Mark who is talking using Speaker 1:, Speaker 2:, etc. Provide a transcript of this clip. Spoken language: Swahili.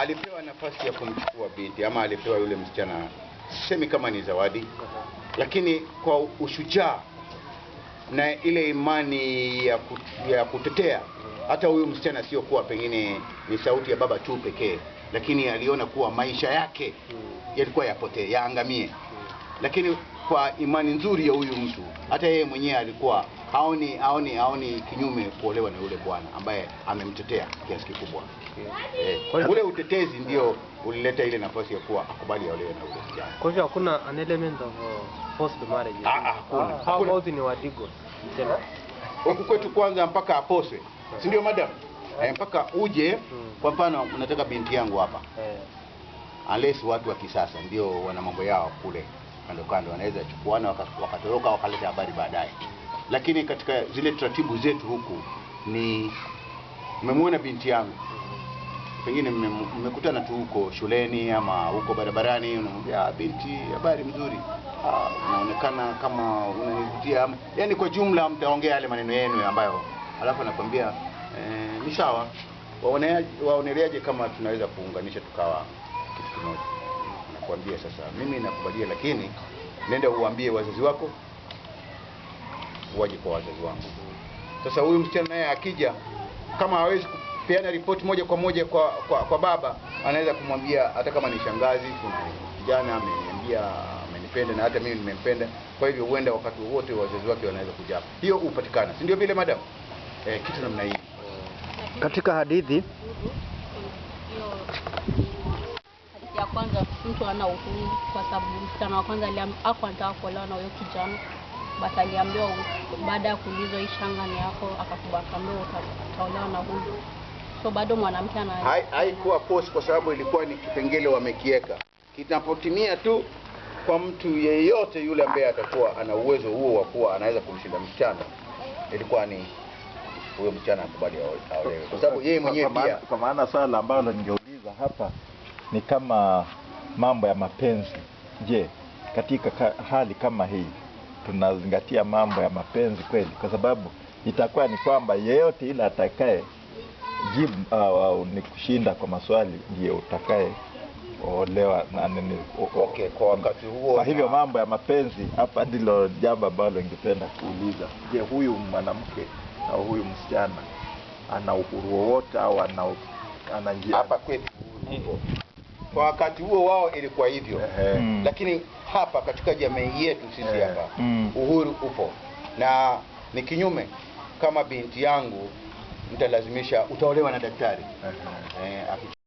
Speaker 1: alipewa nafasi ya kumchukua binti, ama alipewa yule msichana, sisemi kama ni zawadi, lakini kwa ushujaa na ile imani ya kutetea. Hata huyu msichana sio kuwa pengine ni sauti ya baba tu pekee, lakini aliona kuwa maisha yake yalikuwa yapotee, yaangamie. Lakini kwa imani nzuri ya huyu mtu, hata yeye mwenyewe alikuwa haoni kinyume kuolewa na yule bwana ambaye amemtetea kiasi kikubwa. Ule utetezi ndio ulileta ile nafasi ya kuwa akubali aolewe na yule kijana.
Speaker 2: Kwa hivyo hakuna an element of forced marriage.
Speaker 1: Hakuna.
Speaker 2: How about ni wadigo?
Speaker 1: Huku kwetu kwanza mpaka aposwe, si ndio madam? Mpaka uje, kwa mfano unataka binti yangu hapa. Unless watu wa kisasa ndio wana mambo yao kule kando kando, wanaweza chukuana wakatoroka wakaleta habari baadaye. Lakini katika zile taratibu zetu huku ni mmemwona binti yangu, pengine mmekutana tu huko shuleni ama huko barabarani, unamwambia binti, habari mzuri, unaonekana kama unanivutia, yani kwa jumla mtaongea yale maneno yenu ambayo alafu anakuambia ni sawa, waoneleaje kama tunaweza kuunganisha tukawa kitu kimoja. Nakwambia sasa mimi nakubalia, lakini nenda uambie wazazi wako waje kwa wazazi wangu. Sasa huyu msichana naye akija, kama hawezi kupeana ripoti moja kwa moja kwa baba, anaweza kumwambia hata kama ni shangazi, kuna kijana ameniambia amenipenda na hata mimi nimempenda, kwa hivyo huenda wakati wote wazazi wake wanaweza kuja hapa. Hiyo upatikana, si ndio vile madam? Kitu namna hii.
Speaker 3: Katika hadithi
Speaker 4: ya kwanza mtu ana uhuru, kwa sababu msichana wa kwanza hakuwa anataka kuolewa na huyo kijana, basi aliambiwa baada ya kuulizwa hii shanga ni yako, akakubali akaambiwa utaolewa na huyo. So bado mwanamke
Speaker 1: haikuwa post, kwa sababu ilikuwa ni kipengele wamekiweka. Kinapotimia tu kwa mtu yeyote yule ambaye atakuwa ana uwezo huo wa kuwa anaweza kumshinda msichana, ilikuwa ni huyo msichana akubali aolewe, kwa sababu yeye mwenyewe pia.
Speaker 5: Kwa maana swala ambalo ningeuliza hapa ni kama mambo ya mapenzi. Je, katika hali kama hii tunazingatia mambo ya mapenzi kweli? Kwa sababu itakuwa ni kwamba yeyote ile atakaye jibu ni kushinda kwa maswali ndiye utakaye olewa na nini.
Speaker 1: Okay, kwa wakati huo.
Speaker 5: Kwa hivyo mambo ya mapenzi hapa ndilo jambo ambalo ningependa kuuliza. Je, huyu mwanamke na huyu msichana ana uhuru wowote au ana njia?
Speaker 1: Hapa kwetu kwa wakati huo wao ilikuwa hivyo. Lakini hapa katika jamii yetu sisi hapa uhuru upo, na ni kinyume. Kama binti yangu mtalazimisha utaolewa na daktari.